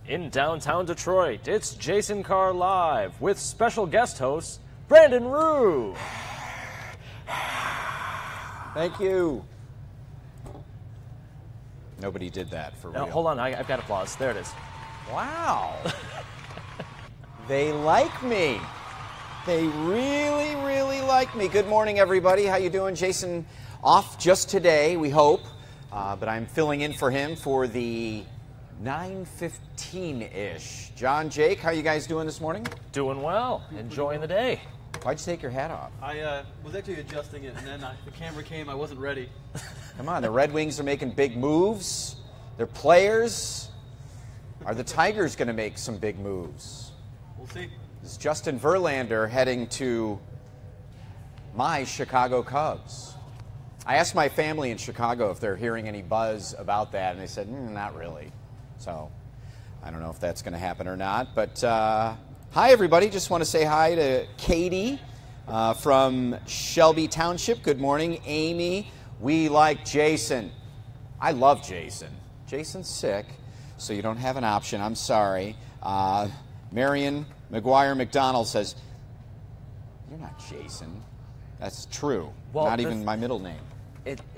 In downtown Detroit, it's Jason Carr Live with special guest host Brandon Rue. Thank you. Nobody did that for real. Hold on, I've got applause. There it is. Wow. They like me. They really, really like me. Good morning, everybody. How you doing? Jason off just today, we hope. But I'm filling in for him for the 9:15-ish. John, Jake, how you guys doing this morning? Doing well. Enjoying the day. Why'd you take your hat off? I was actually adjusting it, and then the camera came. I wasn't ready. Come on, the Red Wings are making big moves. They're players. Are the Tigers going to make some big moves? We'll see. Is Justin Verlander heading to my Chicago Cubs? I asked my family in Chicago if they're hearing any buzz about that, and they said, not really. So I don't know if that's going to happen or not. But hi, everybody. Just want to say hi to Katie from Shelby Township. Good morning. Amy, we like Jason. I love Jason. Jason's sick, so you don't have an option. I'm sorry. Marion McGuire McDonald says, you're not Jason. That's true. Well, not even my middle name.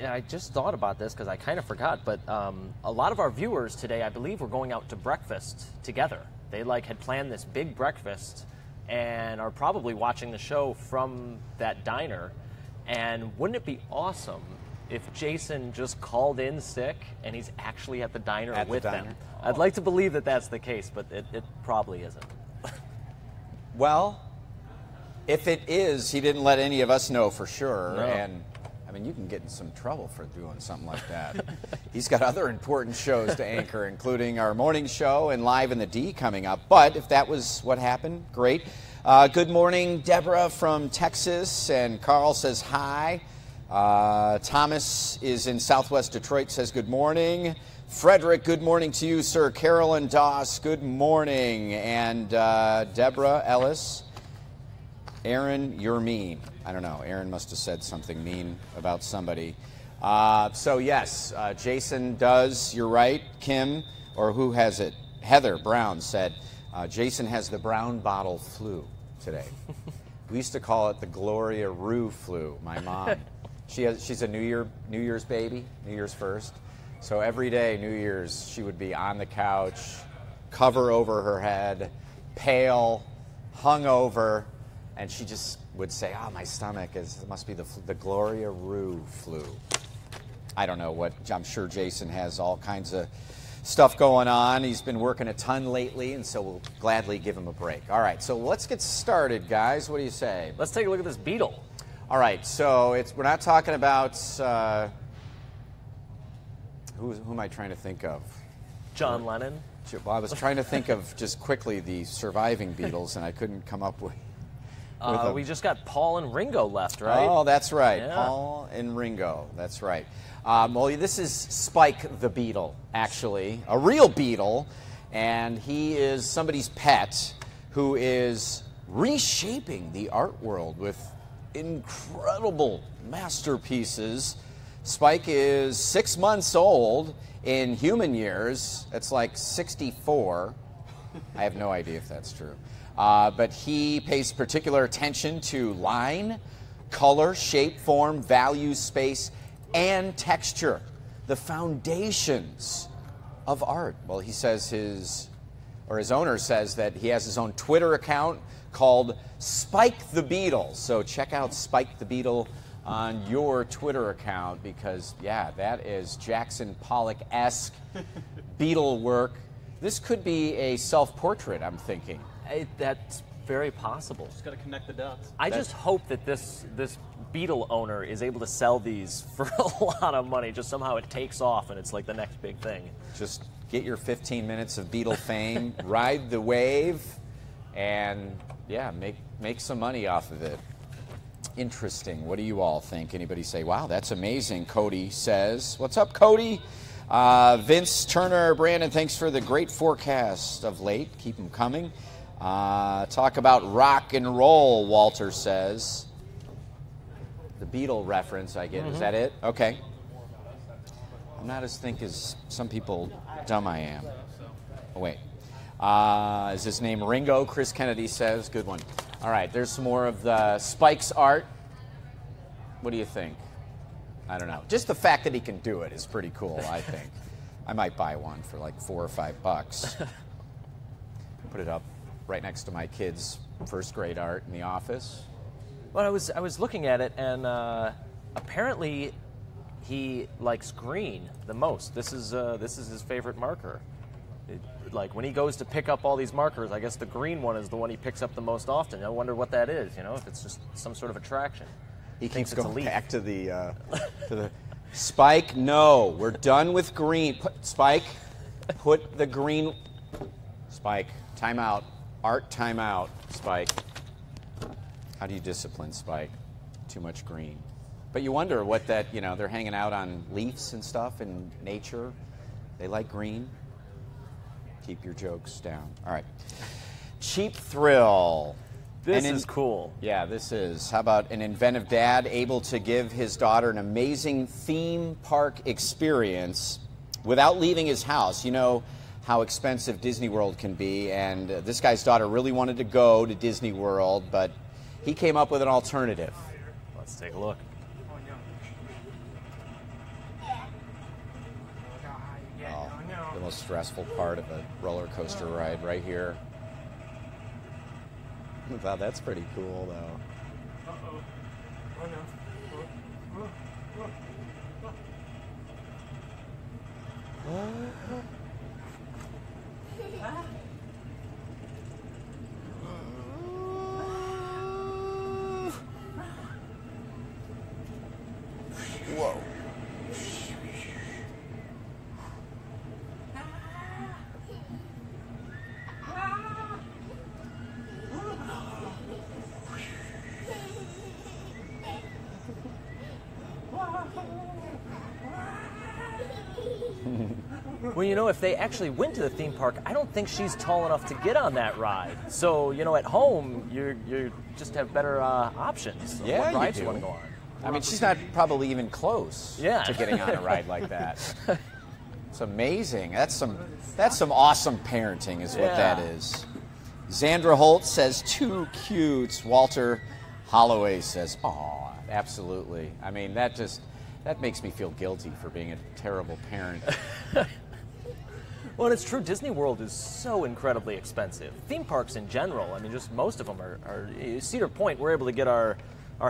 I just thought about this because I kind of forgot, but a lot of our viewers today, I believe, were going out to breakfast together. They had planned this big breakfast and are probably watching the show from that diner. And wouldn't it be awesome if Jason just called in sick and he's actually at the diner with them? Oh. I'd like to believe that that's the case, but it probably isn't. Well, if it is, he didn't let any of us know for sure. No. And I mean, you can get in some trouble for doing something like that. He's got other important shows to anchor, including our morning show and Live in the D coming up. But if that was what happened, great. Good morning, Deborah from Texas, and Carl says hi. Thomas is in Southwest Detroit, says good morning. Frederick, good morning to you, sir. Carolyn Doss, good morning. And Deborah Ellis. Aaron, you're mean. I don't know. Aaron must have said something mean about somebody. So, yes, Jason does. You're right. Kim, or who has it? Heather Brown said, Jason has the brown bottle flu today. We used to call it the Gloria Rue flu, my mom. She's a New Year's baby, New Year's first. So every day, New Year's, she would be on the couch, cover over her head, pale, hungover, and she just would say, my stomach must be the Gloria Rue flu. I don't know what, I'm sure Jason has all kinds of stuff going on. He's been working a ton lately, and so we'll gladly give him a break. All right, so let's get started, guys. What do you say? Let's take a look at this beetle. All right, so we're not talking about, who am I trying to think of? John Lennon. Well, I was trying to think of just quickly the surviving Beatles, and I couldn't come up with we just got Paul and Ringo left, right? Oh, that's right. Yeah. Paul and Ringo. That's right. Well, this is Spike the Beetle, actually, a real beetle, and he is somebody's pet who is reshaping the art world with incredible masterpieces. Spike is 6 months old. In human years, it's like 64. I have no idea if that's true. But he pays particular attention to line, color, shape, form, value, space, and texture, the foundations of art. Well, he says his owner says that he has his own Twitter account called Spike the Beetle. So check out Spike the Beetle on your Twitter account because, yeah, that is Jackson Pollock-esque beetle work. This could be a self-portrait, I'm thinking. That's very possible. Just got to connect the dots. I just hope that this beetle owner is able to sell these for a lot of money. Just somehow it takes off and it's like the next big thing. Just get your 15 minutes of beetle fame, ride the wave, and yeah, make some money off of it. Interesting. What do you all think? Anybody say, wow, that's amazing, Cody says. What's up, Cody? Vince Turner, Brandon, thanks for the great forecast of late. Keep them coming. Talk about rock and roll, Walter says. The Beatle reference, I get. Mm-hmm. Is that it? Okay. I'm not as think as some people dumb I am. Oh, wait. Is his name Ringo? Chris Kennedy says. Good one. All right, there's some more of the Spike's art. What do you think? I don't know. Just the fact that he can do it is pretty cool, I think. I might buy one for like $4 or $5. Put it up right next to my kids' first grade art in the office. Well, I was looking at it, and apparently he likes green the most. This is his favorite marker. Like when he goes to pick up all these markers, I guess the green one is the one he picks up the most often. I wonder what that is. You know, if it's just some sort of attraction. He keeps going back to the Spike. No, we're done with green. Spike, put the green. Spike, timeout. Art timeout. Spike. How do you discipline Spike? Too much green. But you wonder what that, you know, they're hanging out on leaves and stuff in nature. They like green. Keep your jokes down. All right. Cheap Thrill. This is cool. Yeah, this is. How about an inventive dad able to give his daughter an amazing theme park experience without leaving his house? You know how expensive Disney World can be, and this guy's daughter really wanted to go to Disney World, but he came up with an alternative. Let's take a look. Oh, the most stressful part of a roller coaster ride right here. Wow, that's pretty cool, though. Whoa. Well, you know, if they actually went to the theme park, I don't think she's tall enough to get on that ride. So, you know, at home, you just have better options. Of Yeah, what rides you you want do. to go on. I mean, she's not probably even close to getting on a ride like that. It's amazing. That's some awesome parenting is what that is. Zandra Holt says, too cute. Walter Holloway says, aw, absolutely. I mean, that makes me feel guilty for being a terrible parent. Well, and it's true. Disney World is so incredibly expensive. Theme parks in general, I mean, just most of them are Cedar Point, we're able to get our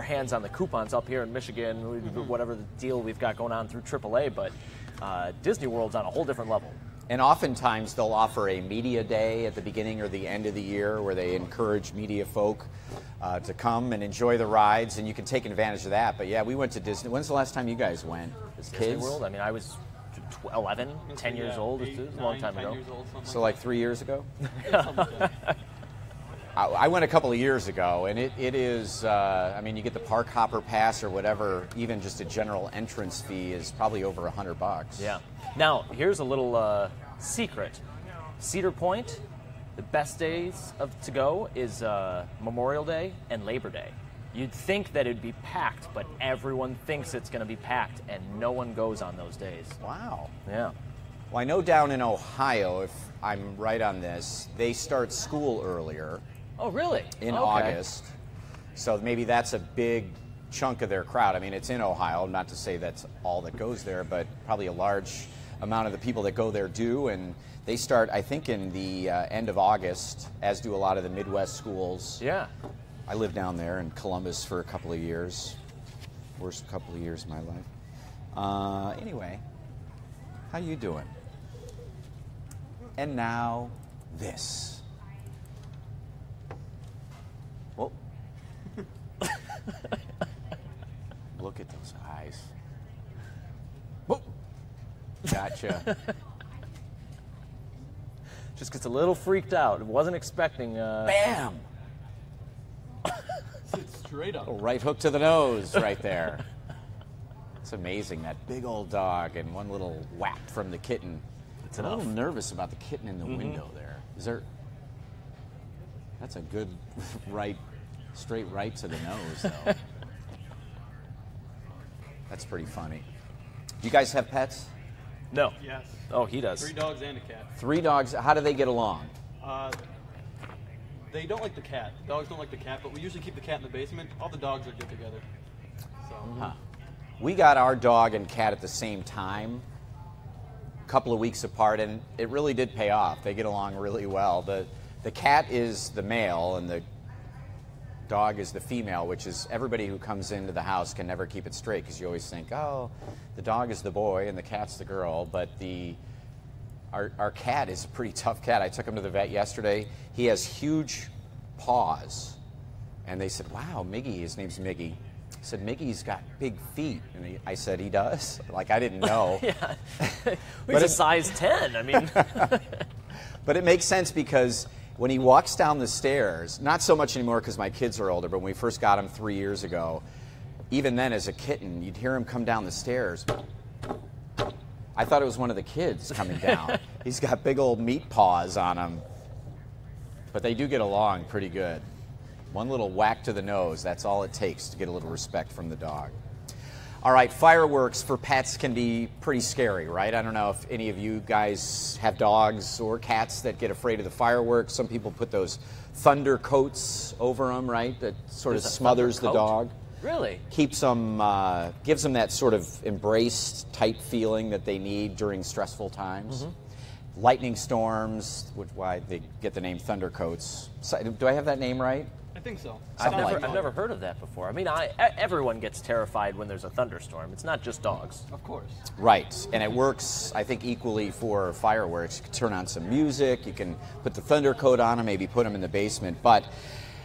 hands on the coupons up here in Michigan, whatever the deal we've got going on through AAA, but Disney World's on a whole different level. And oftentimes they'll offer a media day at the beginning or the end of the year where they encourage media folk to come and enjoy the rides, and you can take advantage of that. But yeah, we went to Disney. When's the last time you guys went as kids? Disney World? I mean, I was 11, 10 years old. It was a long time ago. So like 3 years ago? I went a couple of years ago, and it is, I mean, you get the park hopper pass or whatever, even just a general entrance fee is probably over $100. Yeah. Now, here's a little secret. Cedar Point, the best days to go is Memorial Day and Labor Day. You'd think that it'd be packed, but everyone thinks it's going to be packed, and no one goes on those days. Wow. Yeah. Well, I know down in Ohio, if I'm right on this, they start school earlier. Oh, really? In August. So maybe that's a big chunk of their crowd. I mean, it's in Ohio, not to say that's all that goes there, but probably a large amount of the people that go there do. And they start, I think, in the end of August, as do a lot of the Midwest schools. Yeah. I lived down there in Columbus for a couple of years. Worst couple of years of my life. Anyway, how you doing? And now, this. Whoa. Look at those eyes. Whoa. Gotcha. Just gets a little freaked out. Wasn't expecting. Bam! Straight up. A right hook to the nose right there. It's amazing, that big old dog and one little whack from the kitten. It's I'm a little nervous about the kitten in the window there. Is there... That's a good straight right to the nose, though. That's pretty funny. Do you guys have pets? No. Yes. Oh, he does. 3 dogs and a cat. 3 dogs. How do they get along? They don't like the cat. Dogs don't like the cat, but we usually keep the cat in the basement. All the dogs are good together. So. We got our dog and cat at the same time, a couple of weeks apart, and it really did pay off. They get along really well. The cat is the male, and the dog is the female, which is everybody who comes into the house can never keep it straight because you always think, oh, the dog is the boy and the cat's the girl, but our cat is a pretty tough cat. I took him to the vet yesterday. He has huge paws, and they said, wow, Miggy, his name's Miggy. I said, Miggy's got big feet. And I said, he does? Like, I didn't know. Yeah. He's a size 10. I mean. But it makes sense because when he walks down the stairs, not so much anymore because my kids are older, but when we first got him 3 years ago, even then as a kitten, you'd hear him come down the stairs. I thought it was one of the kids coming down. He's got big old meat paws on him. But they do get along pretty good. One little whack to the nose, that's all it takes to get a little respect from the dog. All right, fireworks for pets can be pretty scary, right? I don't know if any of you guys have dogs or cats that get afraid of the fireworks. Some people put those thunder coats over them, right? That sort of smothers the dog. Really? Keeps them, gives them that sort of embraced type feeling that they need during stressful times. Lightning storms, which why they get the name thunder coats. So, do I have that name right? I think so. I've never heard of that before. I mean, everyone gets terrified when there's a thunderstorm. It's not just dogs. Of course. Right, and it works, I think, equally for fireworks. You can turn on some music, you can put the thunder coat on them, maybe put them in the basement, but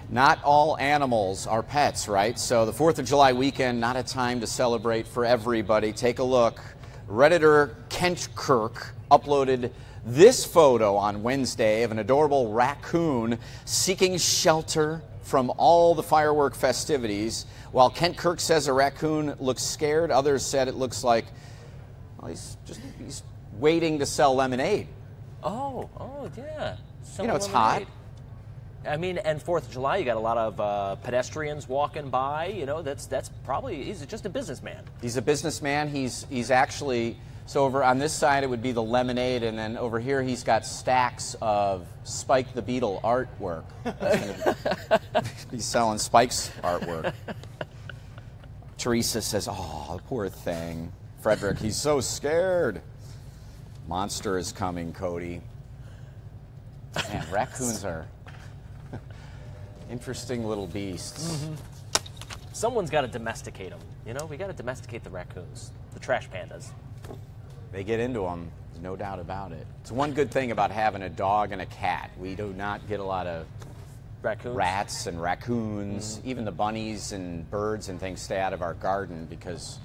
not all animals are pets, right? So the 4th of July weekend, not a time to celebrate for everybody. Take a look. Redditor Kent Kirk uploaded this photo on Wednesday of an adorable raccoon seeking shelter from all the firework festivities. While Kent Kirk says a raccoon looks scared, others said it looks like, well, he's waiting to sell lemonade. Oh, yeah. You know, it's lemonade. hot. I mean, and 4th of July, you got a lot of pedestrians walking by. You know, that's probably, he's just a businessman. He's a businessman. He's actually, so over on this side it would be the lemonade, and then over here he's got stacks of Spike the Beetle artwork. He's selling Spike's artwork. Teresa says, oh, poor thing. Frederick, he's so scared. Monster is coming, Cody. Man, raccoons are interesting little beasts. Someone's got to domesticate them. You know, we got to domesticate the raccoons, the trash pandas. They get into them, there's no doubt about it. It's one good thing about having a dog and a cat. We do not get a lot of rats and raccoons. Even the bunnies and birds and things stay out of our garden because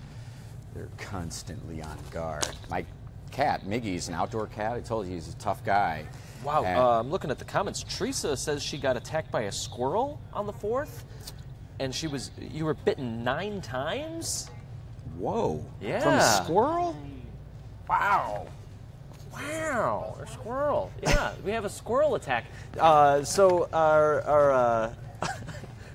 they're constantly on guard. My cat, Miggy's an outdoor cat. I told you he's a tough guy. Wow, I'm looking at the comments. Teresa says she got attacked by a squirrel on the 4th, and you were bitten 9 times? Whoa. Yeah. From a squirrel? Wow. Wow, a squirrel. Yeah, we have a squirrel attack. So our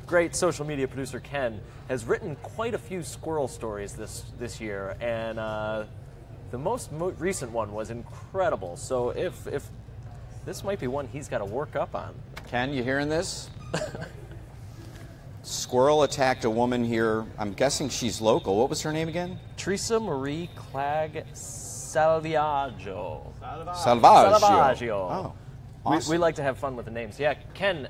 great social media producer, Ken, has written quite a few squirrel stories this year, and the most recent one was incredible. So if this might be one he's got to work up on. Ken, you hearing this? Squirrel attacked a woman here. I'm guessing she's local. What was her name again? Teresa Marie Clegg Salvaggio. Salvaggio. Oh, awesome. we like to have fun with the names. Yeah, Ken,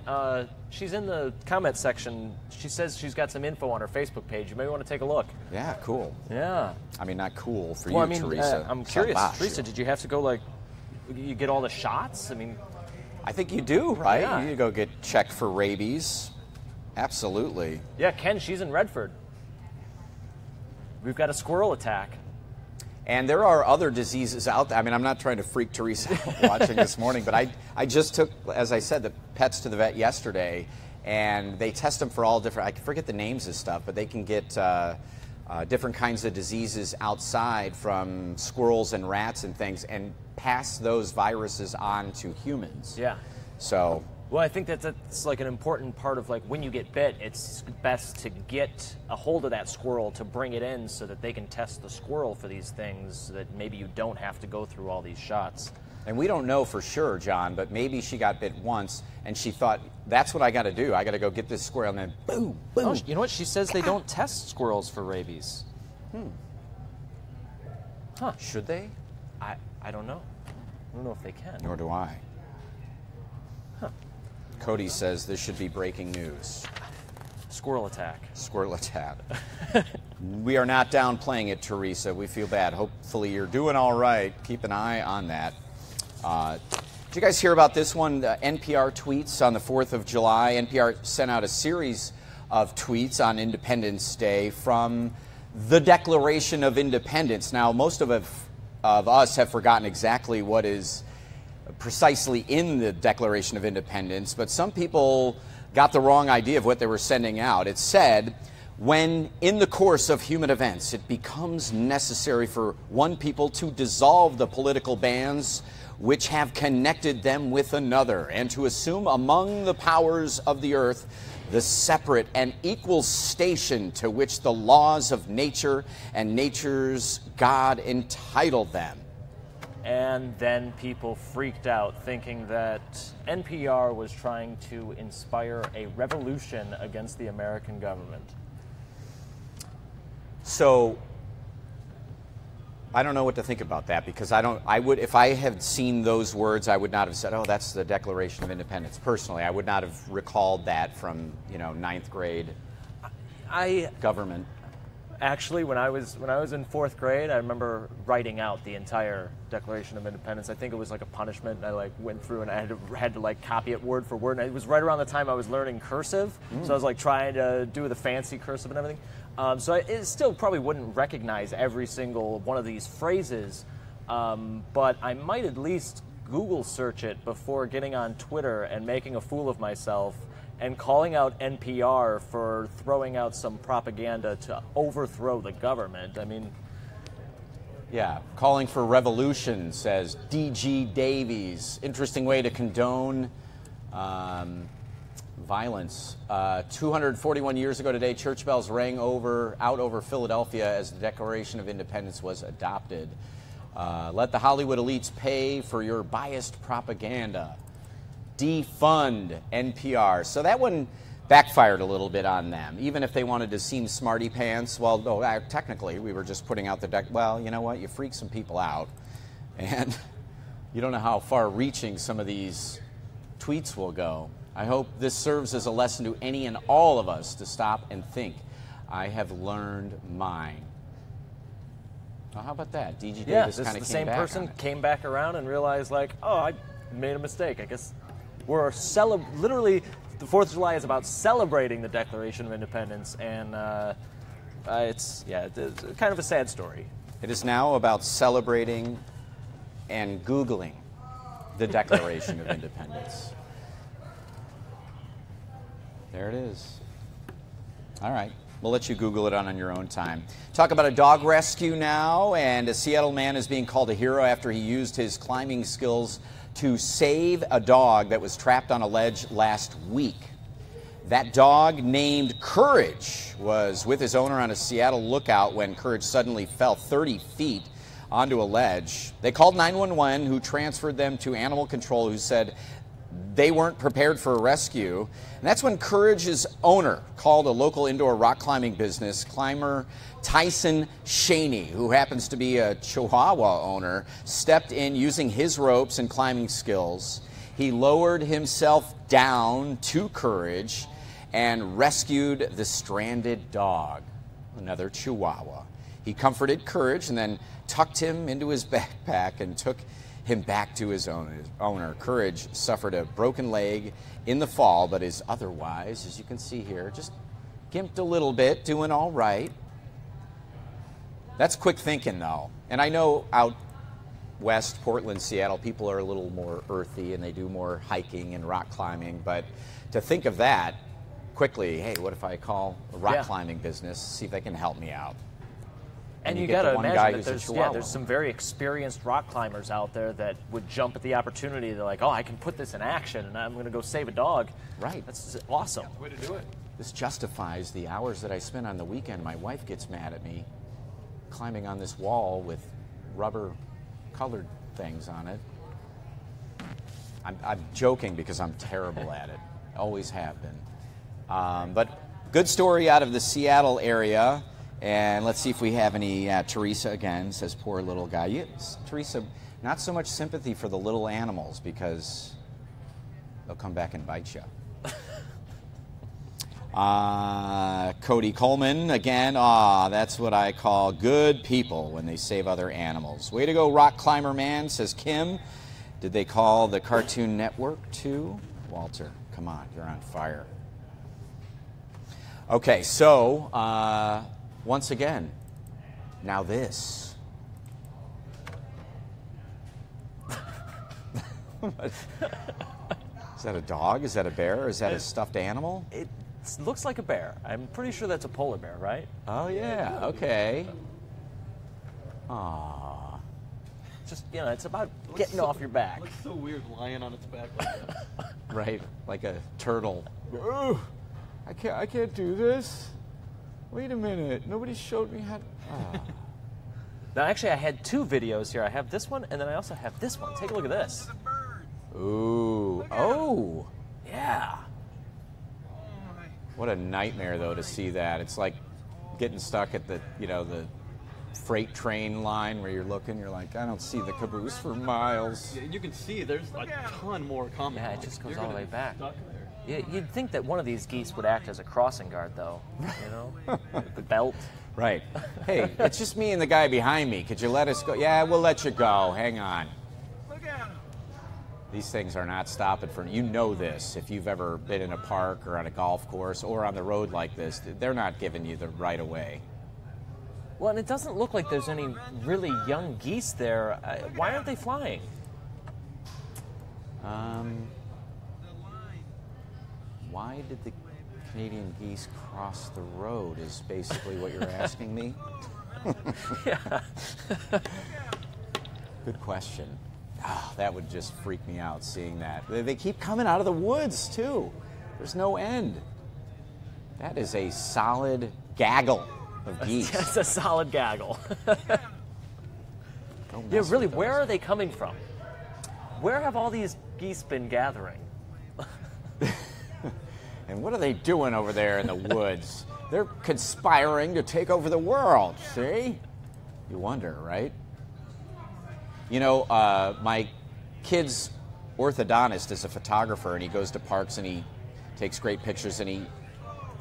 she's in the comment section. She says she's got some info on her Facebook page. You may want to take a look. Yeah, cool. Yeah. I mean, not cool for well, you, I mean, Teresa. I'm curious. Salvaggio. Teresa, did you have to go, you get all the shots? I mean, I think you do, right? Yeah. You need to go get checked for rabies. Absolutely. Yeah, Ken, she's in Redford. We've got a squirrel attack. And there are other diseases out there. I mean, I'm not trying to freak Teresa out watching this morning, but I just took, as I said, the pets to the vet yesterday, and they test them for all different, I forget the names of stuff, but they can get different kinds of diseases outside from squirrels and rats and things and pass those viruses on to humans. Yeah. So. Well, I think that's like an important part of when you get bit, it's best to get a hold of that squirrel to bring it in so that they can test the squirrel for these things so that maybe you don't have to go through all these shots. And we don't know for sure, John, but maybe she got bit once and she thought, that's what I got to do. I got to go get this squirrel, and then boom, boom. Oh, you know what? She says they don't test squirrels for rabies. Huh. Should they? I don't know. I don't know if they can. Nor do I. Huh. Cody says this should be breaking news. Squirrel attack. Squirrel attack. We are not downplaying it, Teresa. We feel bad. Hopefully you're doing all right. Keep an eye on that. Did you guys hear about this one? NPR tweets on the 4th of July. NPR sent out a series of tweets on Independence Day from the Declaration of Independence. Now, most of us have forgotten exactly what is precisely in the Declaration of Independence, but some people got the wrong idea of what they were sending out. It said, when in the course of human events it becomes necessary for one people to dissolve the political bands which have connected them with another, and to assume among the powers of the earth the separate and equal station to which the laws of nature and nature's God entitled them. And then people freaked out, thinking that NPR was trying to inspire a revolution against the American government. So I don't know what to think about that, because if I had seen those words, I would not have said, oh, that's the Declaration of Independence. Personally, I would not have recalled that from, ninth grade government. Actually, when I was in 4th grade, I remember writing out the entire Declaration of Independence. I think it was like a punishment, and I went through and I had to copy it word for word. And it was right around the time I was learning cursive, so I was trying to do the fancy cursive and everything. So it still probably wouldn't recognize every single one of these phrases, but I might at least Google search it before getting on Twitter and making a fool of myself and calling out NPR for throwing out some propaganda to overthrow the government. I mean... Yeah, calling for revolution, says D.G. Davies. Interesting way to condone violence. 241 years ago today, church bells rang out over Philadelphia as the Declaration of Independence was adopted. Let the Hollywood elites pay for your biased propaganda. Defund NPR. So that one backfired a little bit on them, even if they wanted to seem smarty pants. Well, no, technically, we were just putting out the well, you know what? You freak some people out, and you don't know how far-reaching some of these tweets will go. I hope this serves as a lesson to any and all of us to stop and think. I have learned mine. Well, how about that? D.G. Davis kind of came back on it. The same person came back around and realized, oh, I made a mistake. I guess we're literally, the 4th of July is about celebrating the Declaration of Independence, and it's kind of a sad story. It is now about celebrating and Googling the Declaration of Independence. There it is. All right. We'll let you Google it on your own time. Talk about a dog rescue now, and a Seattle man is being called a hero after he used his climbing skills to save a dog that was trapped on a ledge last week. That dog, named Courage, was with his owner on a Seattle lookout when Courage suddenly fell 30 feet onto a ledge. They called 911, who transferred them to animal control, who said they weren't prepared for a rescue. And that's when Courage's owner called a local indoor rock climbing business, climber Tyson Shaney, who happens to be a Chihuahua owner, stepped in using his ropes and climbing skills. He lowered himself down to Courage and rescued the stranded dog, another Chihuahua. He comforted Courage and then tucked him into his backpack and took him back to his owner. Courage suffered a broken leg in the fall, but is otherwise, as you can see here, just gimped a little bit, doing all right. That's quick thinking, though. And I know out west, Portland, Seattle, people are a little more earthy and they do more hiking and rock climbing. But to think of that quickly, hey, what if I call a rock climbing business, see if they can help me out? And you got to imagine that there's some very experienced rock climbers out there that would jump at the opportunity. They're like, oh, I can put this in action, and I'm going to go save a dog. Right. That's awesome. Yeah, way to do it. This justifies the hours that I spend on the weekend. My wife gets mad at me climbing on this wall with rubber-colored things on it. I'm joking because I'm terrible at it. Always have been. But good story out of the Seattle area. And let's see if we have any. Teresa again says, poor little guy. Teresa, not so much sympathy for the little animals because they'll come back and bite you. Cody Coleman, again, that's what I call good people when they save other animals. Way to go, Rock Climber Man, says Kim. Did they call the Cartoon Network too? Walter, come on, you're on fire. Okay, so, once again, now this. Is that a dog? Is that a bear? Is that a stuffed animal? It looks like a bear. I'm pretty sure that's a polar bear, right? Oh, yeah, okay. Aww. Just, it's about getting off your back. It looks so weird lying on its back like that. Right, like a turtle. Ugh, I can't do this. Wait a minute, nobody showed me how to... Now, actually, I had 2 videos here. I have this one, and then I also have this one. Take a look at this. Ooh, oh. Yeah. What a nightmare, though, to see that. It's like getting stuck at the, the freight train line where you're looking. You're like, I don't see the caboose for miles. Yeah, you can see there's a ton more coming. Yeah, it just goes all the way back. Stuck there. Yeah, you'd think that one of these geese would act as a crossing guard, though. With the belt. Right. Hey, it's just me and the guy behind me. Could you let us go? Yeah, we'll let you go. Hang on. Look at him. These things are not stopping for, you know this, if you've ever been in a park or on a golf course or on the road like this, they're not giving you the right of way. Well, and it doesn't look like there's any really young geese there. Why aren't they flying? Why did the Canadian geese cross the road is basically what you're asking me? Yeah. Good question. Oh, that would just freak me out seeing that. They keep coming out of the woods, too. There's no end. That is a solid gaggle of geese. That's a solid gaggle. Yeah, really, where are they coming from? Where have all these geese been gathering? And what are they doing over there in the woods? They're conspiring to take over the world, see? You wonder, right? My kid's orthodontist is a photographer, and he goes to parks and he takes great pictures, and he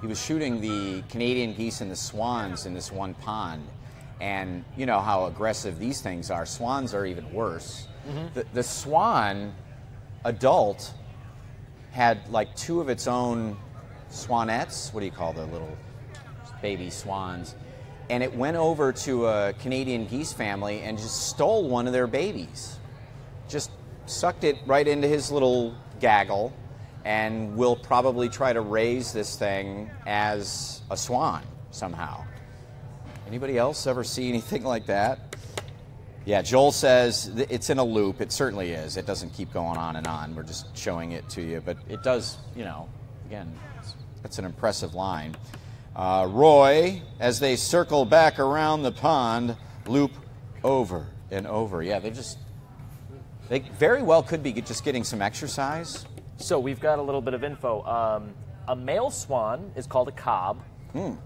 was shooting the Canadian geese and the swans in this one pond. And you know how aggressive these things are. Swans are even worse. Mm-hmm. The swan adult had like 2 of its own swanettes. What do you call the little baby swans? And it went over to a Canadian geese family and just stole one of their babies. Just sucked it right into his little gaggle, and will probably try to raise this thing as a swan somehow. Anybody else ever see anything like that? Yeah, Joel says it's in a loop. It certainly is. It doesn't keep going on and on. We're just showing it to you. But it does, again, it's an impressive line. Roy, as they circle back around the pond, loop over and over. Yeah, they very well could be just getting some exercise. So we've got a little bit of info. A male swan is called a cob.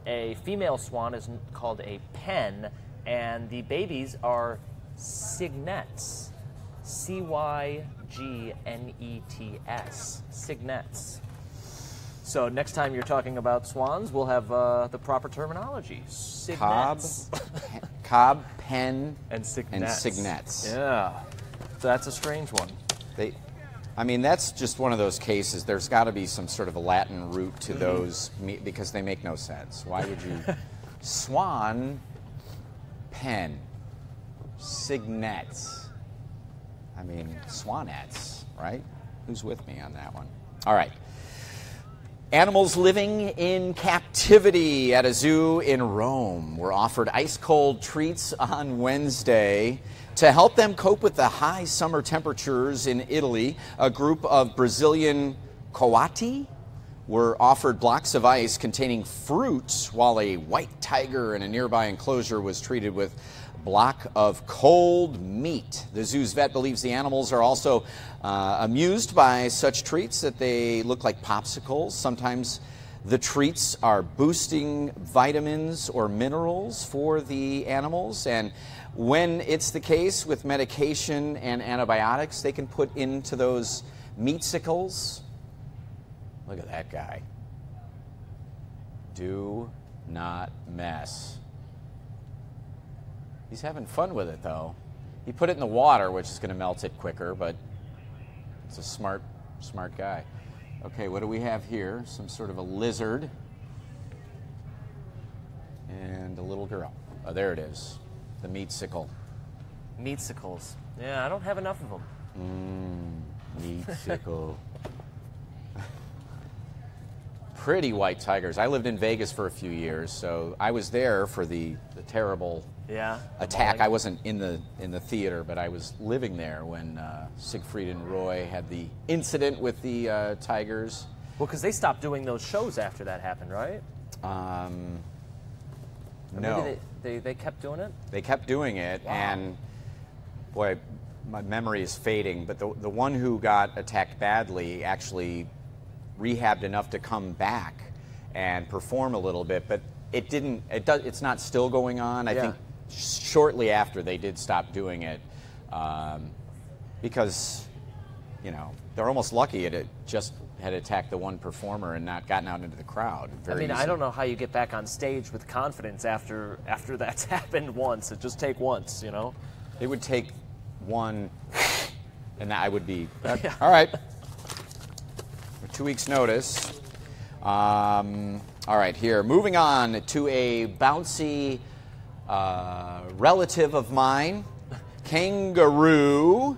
A female swan is called a pen. And the babies are cygnets. C-Y-G-N-E-T-S. Cygnets. So next time you're talking about swans, we'll have the proper terminology. Cygnets. Cob, pen, and cygnets. Yeah. So that's a strange one. That's just one of those cases. There's got to be some sort of a Latin root to those because they make no sense. Why would you? Swan, pen, cygnets. Swanettes, right? Who's with me on that one? All right. Animals living in captivity at a zoo in Rome were offered ice-cold treats on Wednesday. To help them cope with the high summer temperatures in Italy, a group of Brazilian coati were offered blocks of ice containing fruit, while a white tiger in a nearby enclosure was treated with block of cold meat. The zoo's vet believes the animals are also amused by such treats that they look like popsicles. Sometimes the treats are boosting vitamins or minerals for the animals, and when it's the case with medication and antibiotics, they can put into those meatsicles. Look at that guy. Do not mess. He's having fun with it, though. He put it in the water, which is going to melt it quicker, but it's a smart guy. Okay, what do we have here? Some sort of a lizard. And a little girl. Oh, there it is. The meatsicle. Meatsicles. Yeah, I don't have enough of them. Meatsicle. Pretty white tigers. I lived in Vegas for a few years, so I was there for the terrible attack. I wasn't in the theater, but I was living there when Siegfried and Roy had the incident with the tigers. Well, because they stopped doing those shows after that happened, right? No. Maybe they kept doing it? They kept doing it, wow. And boy, my memory is fading, but the one who got attacked badly actually rehabbed enough to come back and perform a little bit, but it's not still going on. I think shortly after they did stop doing it, because, you know, they're almost lucky it just had attacked the one performer and not gotten out into the crowd. Very easy. I don't know how you get back on stage with confidence after that's happened once. It just take once, you know? It would take one, and I would be, all right. 2 weeks' notice. All right, here. Moving on to a bouncy relative of mine, kangaroo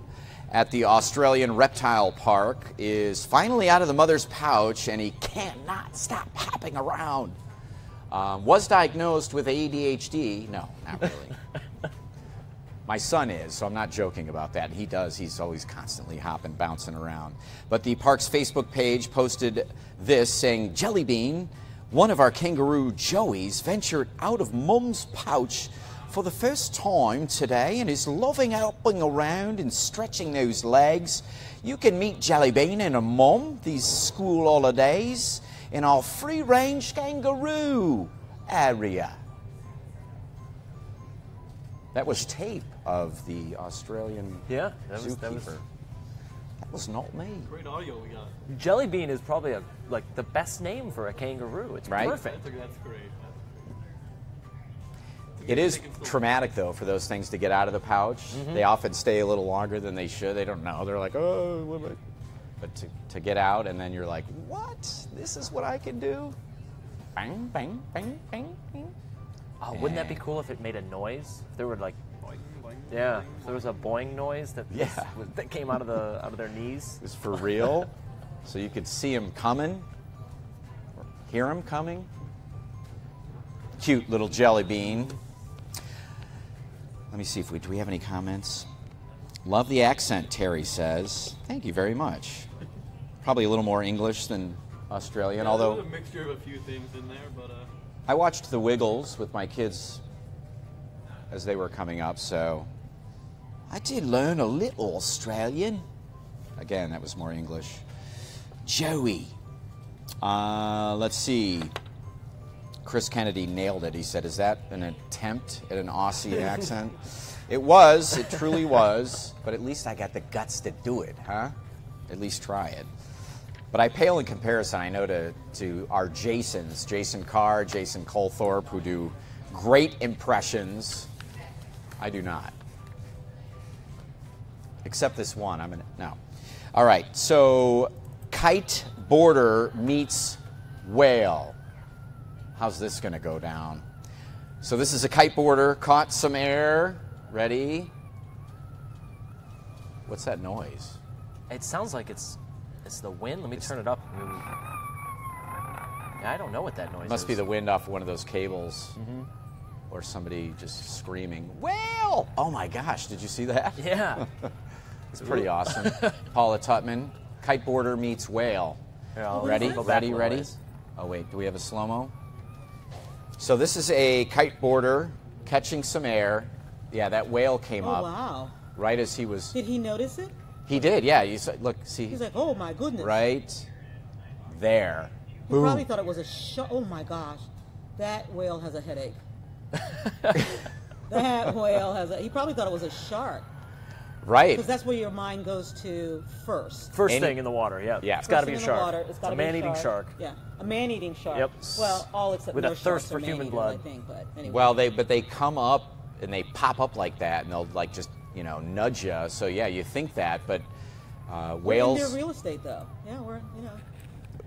at the Australian Reptile Park is finally out of the mother's pouch, and he cannot stop hopping around. Was diagnosed with ADHD. No, not really. My son is, so I'm not joking about that. He does. He's always constantly hopping, bouncing around. But the park's Facebook page posted this, saying, Jelly Bean, one of our kangaroo Joeys, ventured out of Mum's pouch for the first time today and is loving hopping around and stretching those legs. You can meet Jelly Bean and her mum these school holidays in our free-range kangaroo area. That was tape of the Australian zookeeper. That was not me. Great audio we got. Jelly Bean is probably the best name for a kangaroo. It's right? Perfect. That's great. It is traumatic, though, for those things to get out of the pouch. Mm-hmm. They often stay a little longer than they should. They don't know. They're like, oh, what am I? But to get out, and then you're like, what? This is what I can do? Bang, bang, bang, bang, bang. Oh, wouldn't that be cool if it made a noise? If there were like, Boing, boing, yeah, if there was a boing noise that came out of their knees. It was for real, so you could see him coming, or hear him coming. Cute little Jelly Bean. Let me see do we have any comments? Love the accent, Terry says. Thank you very much. Probably a little more English than Australian, although there's a mixture of a few things in there, but I watched The Wiggles with my kids as they were coming up, so I did learn a little Australian. Again, that was more English. Joey. Let's see. Chris Kennedy nailed it. He said, is that an attempt at an Aussie accent? It was. It truly was. But at least I got the guts to do it, huh? At least try it. But I pale in comparison, I know, to our Jasons, Jason Carr, Jason Colthorpe, who do great impressions. I do not. Except this one. No. All right, so kite boarder meets whale. How's this going to go down? So this is a kite boarder, caught some air. Ready? What's that noise? It sounds like it's the wind. Let me turn it up. Yeah, I don't know what that noise is. Must be the wind off one of those cables. Mm-hmm. Or somebody just screaming, whale! Oh my gosh, did you see that? Yeah. It's pretty awesome. Paula Tutman, kiteboarder meets whale. Here, Ready? Oh wait, do we have a slow-mo? So this is a kiteboarder catching some air Yeah, that whale came Oh, up wow. right as he was. Did he notice it? He did, yeah. You said, look, see. He's like, oh, my goodness. Right there. He probably thought it was a shark. Oh, my gosh. That whale has a headache. That whale has a... He probably thought it was a shark. Right. Because that's where your mind goes to first. First thing in the water, yeah. Yeah. It's got to be a First thing in the shark. water, it's gotta a be a man-eating shark. Yeah, a man-eating shark. Yep. Well, all except With a most thirst sharks are for human man-eaters, blood. I think, but anyway. Well, but they come up and they pop up like that, and they'll like just nudge you. So yeah, you think that, but whales. We're in their real estate, though. Yeah, we're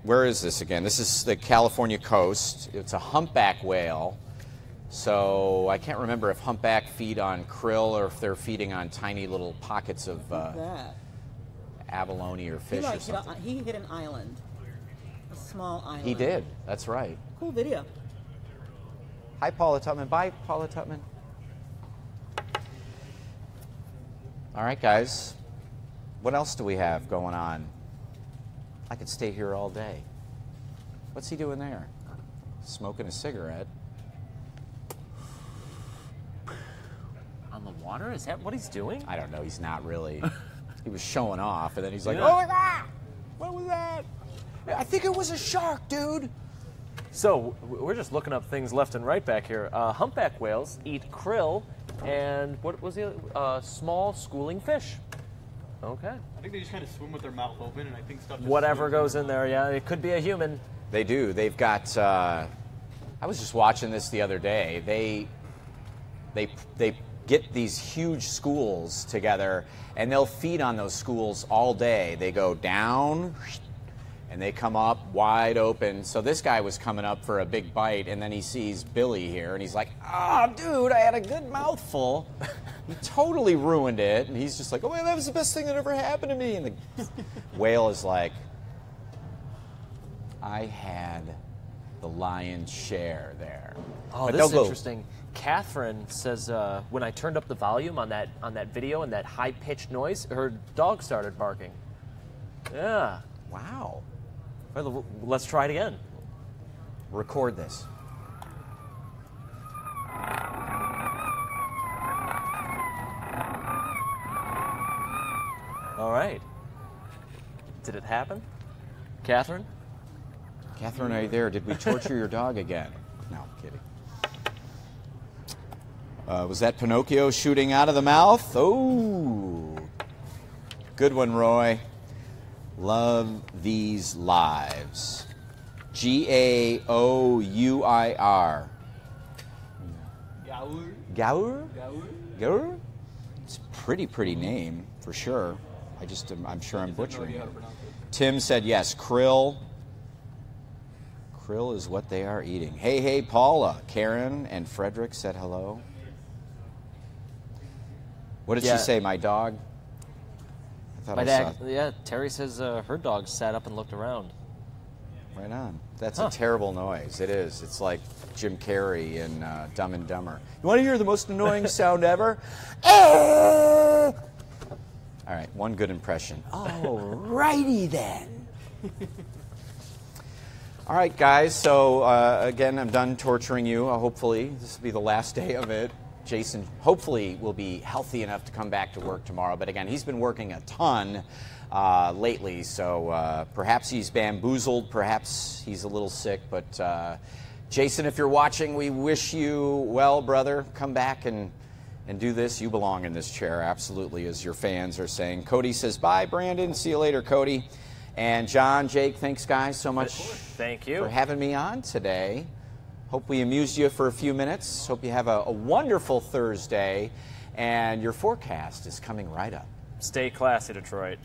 Where is this again? This is the California coast. It's a humpback whale. So I can't remember if humpback feed on krill or if they're feeding on tiny little pockets of that. abalone or fish or something. He hit an island, a small island. He did. That's right. Cool video. Hi, Paula Tutman. Bye, Paula Tutman. All right, guys. What else do we have going on? I could stay here all day. What's he doing there? Smoking a cigarette. On the water? Is that what he's doing? I don't know. He's not really. He was showing off, and then he's like, Yeah. "Oh my God, what was that? I think it was a shark, dude." So we're just looking up things left and right back here. Humpback whales eat krill and what was the other? Small schooling fish. Okay. I think they just kind of swim with their mouth open, and I think stuff. Just Whatever swims goes their in mouth. there, yeah. It could be a human. They do. They've got. I was just watching this the other day. They get these huge schools together, and they'll feed on those schools all day. They go down, and they come up wide open. So this guy was coming up for a big bite, and then he sees Billy here, and he's like, "Ah, dude, I had a good mouthful." He totally ruined it, and he's just like, "Oh man, that was the best thing that ever happened to me." And the whale is like, "I had the lion's share there." Oh, But this is they'll go- interesting. Catherine says when I turned up the volume on that video and that high-pitched noise, her dog started barking. Yeah. Wow. Well, let's try it again. Record this. All right. Did it happen? Catherine? Catherine, are you there? Did we torture your dog again? No, I'm kidding. Was that Pinocchio shooting out of the mouth? Oh, good one, Roy. Love these lives. Gaouir. Gaur. Gaur? Gaur. Gaur? It's a pretty name for sure. I'm sure I'm butchering idea it. how to pronounce it. Tim said yes. Krill. Krill is what they are eating. Hey, Paula. Karen and Frederick said hello. What did Yeah. she say? My dog? I thought My I dad, saw. yeah, Terry says her dog sat up and looked around. Right on. That's Huh. a terrible noise. It is. It's like Jim Carrey in Dumb and Dumber. You want to hear the most annoying sound ever? All right, one good impression. Oh, righty then. All right, guys. So again, I'm done torturing you. Hopefully, this will be the last day of it. Jason, hopefully, will be healthy enough to come back to work tomorrow. But again, he's been working a ton lately, so perhaps he's bamboozled, perhaps he's a little sick. But Jason, if you're watching, we wish you well, brother. Come back and do this. You belong in this chair, absolutely, as your fans are saying. Cody says, bye, Brandon. See you later, Cody. And John, Jake, thanks, guys, so much Thank you. for having me on today. Hope we amused you for a few minutes. Hope you have a wonderful Thursday. And your forecast is coming right up. Stay classy, Detroit.